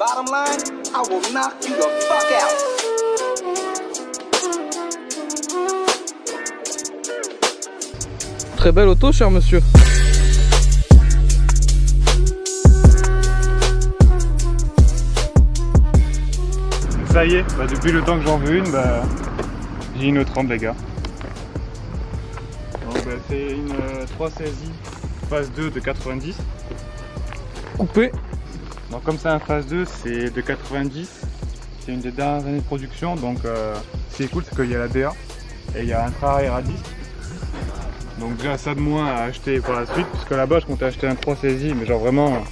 Bottom line, I will knock you the fuck out. Très belle auto, cher monsieur. Ça y est, depuis le temps que j'en veux une, j'ai une autre rampe les gars. C'est une 316i phase 2 de 90. Coupé. Donc comme ça un phase 2 c'est de 90. C'est une des dernières années de production, donc ce qui est cool c'est qu'il y a la DA et il y a un train arrière à disque. Donc déjà ça de moins à acheter pour la suite, puisque là-bas je comptais acheter un 316i, mais genre vraiment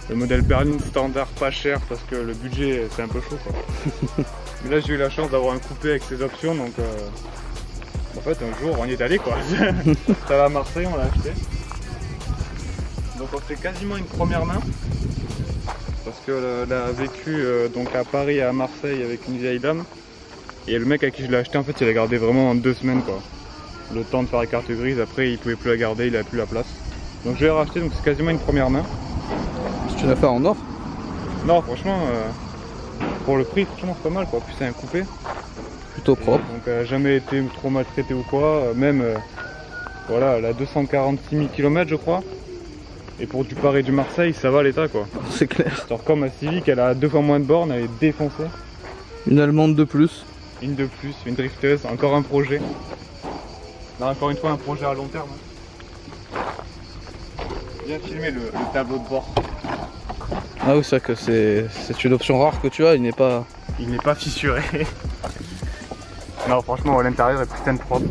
le modèle berline standard pas cher parce que le budget c'est un peu chaud quoi. Mais là j'ai eu la chance d'avoir un coupé avec ses options, donc en fait un jour on y est allé quoi. Ça va à Marseille, on l'a acheté. Donc on fait quasiment une première main. Parce qu'elle a vécu donc à Paris et à Marseille avec une vieille dame. Et le mec à qui je l'ai acheté en fait il l'a gardé vraiment en 2 semaines quoi. Le temps de faire la carte grise, après il pouvait plus la garder, il avait plus la place. Donc je l'ai racheté, donc c'est quasiment une première main. Tu l'as fait en or? Non franchement pour le prix franchement c'est pas mal quoi, puis c'est un coupé. Plutôt propre. Donc elle n'a jamais été trop maltraitée ou quoi, même voilà elle a 246 000 km je crois. Et pour du Paris et du Marseille ça va l'état quoi. C'est clair. Genre comme ma Civic elle a 2 fois moins de bornes, elle est défoncée. Une allemande de plus. Une de plus, une drifteuse, encore un projet. Là encore une fois un projet à long terme. Bien filmer le tableau de bord. Ah oui, c'est vrai que c'est une option rare que tu as, il n'est pas fissuré. Non franchement l'intérieur est putain de propre.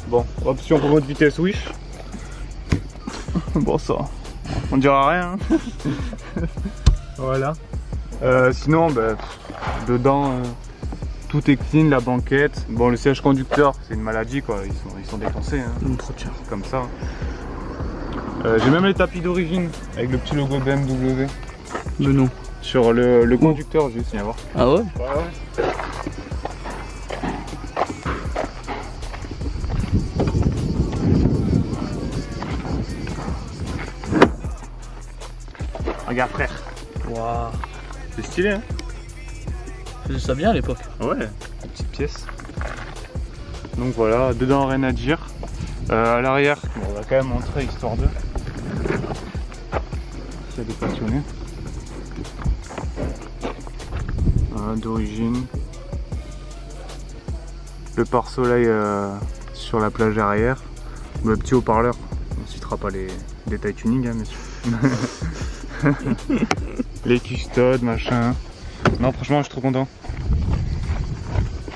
Bon, option pour mode vitesse wish. Bon ça, on dira rien. Voilà. Sinon dedans tout est clean, la banquette. Bon le siège conducteur c'est une maladie quoi, ils sont défoncés hein. Comme ça. J'ai même les tapis d'origine avec le petit logo BMW. de nous. Sur le conducteur juste, viens voir. Ah ouais? Ouais. Regarde frère. Waouh. C'est stylé hein. Je faisais ça bien à l'époque. Ouais, une petite pièce. Donc voilà, dedans rien à dire. À l'arrière, on va quand même montrer histoire de. S'il y a des passionnés. Voilà, d'origine. Le pare-soleil sur la plage arrière. Le petit haut-parleur. On ne citera pas les détails tuning, hein, messieurs. Les custodes, machin. Non, franchement, je suis trop content.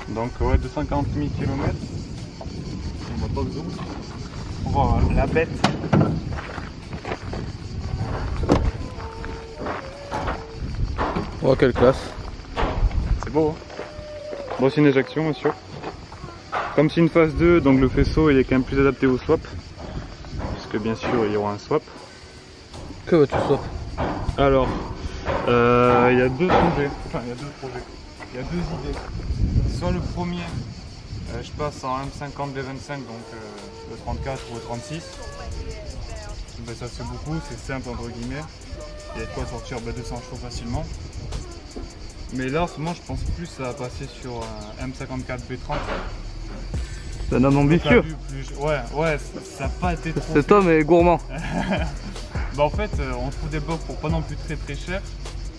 Donc, ouais, 240 000 km. On va pas le zoom. On va voir la bête. Oh, quelle classe. C'est beau, hein. Bon, c'est une éjection, monsieur. Comme c'est une phase 2, donc le faisceau il est quand même plus adapté au swap. Puisque bien sûr, il y aura un swap. Que vas-tu swap? Alors, il y a deux projets. Enfin, il y a deux projets. Il y a deux idées. Soit le premier, je passe en M50 B25, donc le 34 ou le 36. Ben, ça c'est beaucoup, c'est simple entre guillemets. Il y a de quoi sortir 200 chevaux facilement. Mais là en ce moment je pense plus à passer sur un M54 B30. C'est un homme ambitieux. Ouais, ça n'a pas été trop. Cet homme est gourmand. Bah en fait on trouve des blocs pour pas non plus très cher.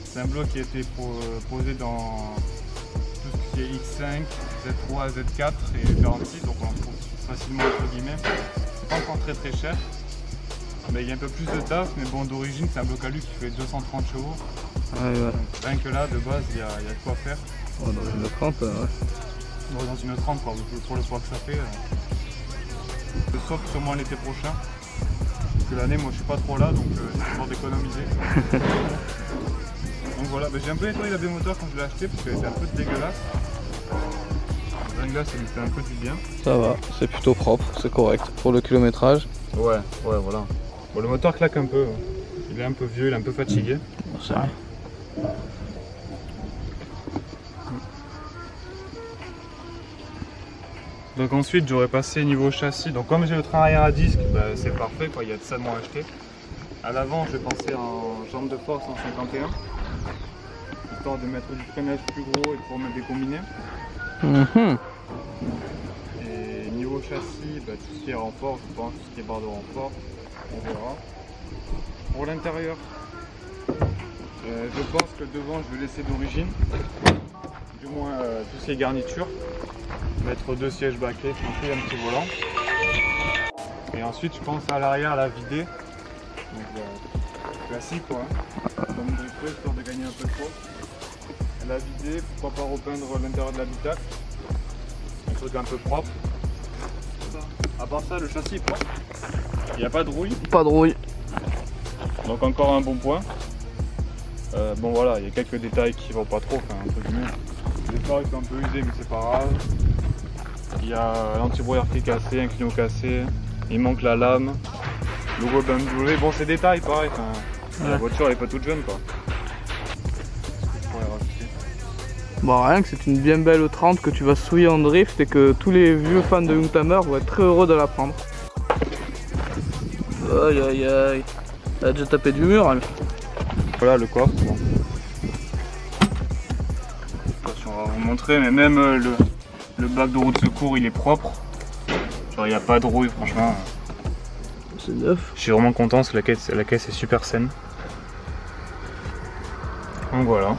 C'est un bloc qui a été posé dans tout ce qui est X5, Z3, Z4 et 46, donc on en trouve facilement entre guillemets. C'est pas encore très cher. Mais il y a un peu plus de taf, mais bon d'origine c'est un bloc alu qui fait 230 chevaux. Ouais. Donc, rien que là de base il y a de quoi faire. Oh, dans une 30, ouais. Dans une 30 quoi, pour le poids que ça fait. Le swap sûrement l'été prochain. Parce que l'année moi je suis pas trop là donc c'est pour d'économiser. Donc voilà, j'ai un peu nettoyé la B-moteur quand je l'ai acheté parce qu'elle était un peu dégueulasse. Là ça lui fait un peu du bien. Ça va, c'est plutôt propre, c'est correct. Pour le kilométrage. Ouais, voilà. Bon, le moteur claque un peu. Il est un peu vieux, il est un peu fatigué. C'est vrai. Donc ensuite j'aurais passé niveau châssis. Donc comme j'ai le train arrière à disque, c'est parfait quoi, il y a de ça de moins acheté. À l'avant, je vais passer en jambe de force en 51, histoire de mettre du freinage plus gros et de pouvoir mettre des combinés. Et niveau châssis, bah, tout ce qui est renfort, je pense, tout ce qui est barre de renfort, on verra. Pour l'intérieur, je pense que devant, je vais laisser d'origine, du moins toutes ces garnitures, mettre 2 sièges bâclés, tranquille, un petit volant. Et ensuite, je pense à l'arrière la vider. Donc, classique quoi, comme une drifteuse, histoire de gagner un peu de poids. La vider, pourquoi pas repeindre l'intérieur de l'habitacle, un truc un peu propre. À part ça, le châssis est propre, il n'y a pas de rouille. Pas de rouille. Donc encore un bon point. Bon voilà, il y a quelques détails qui vont pas trop, enfin entre guillemets. Les phares sont un peu usés mais c'est pas grave. Il y a l'antibrouillard qui est cassé, un clignot cassé, il manque la lame. Logo BMW, bon c'est détail pareil, la voiture elle est pas toute jeune quoi. Bon, rien que c'est une bien belle 30 que tu vas souiller en drift et que tous les vieux fans de Youngtimer vont être très heureux de la prendre. Aïe aïe aïe, elle a déjà tapé du mur elle. Voilà le coffre. Bon. Attention, on va vous montrer, mais même le bac de roue de secours il est propre. Genre il n'y a pas de rouille franchement. C'est neuf. Je suis vraiment content parce que la caisse est super saine. Donc voilà.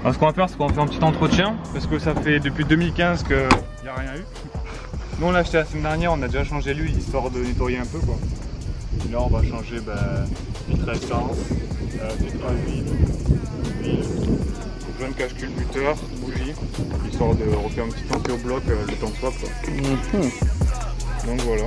Alors, ce qu'on va faire, c'est qu'on va faire un petit entretien parce que ça fait depuis 2015 qu'il n'y a rien eu. Nous on l'a acheté la semaine dernière, on a déjà changé l'huile histoire de nettoyer un peu quoi. Et là on va changer filtre à essence, filtre à huile, jaune cache culbuteur, bougie, histoire de refaire un petit tanké au bloc le temps de swap quoi. Donc voilà.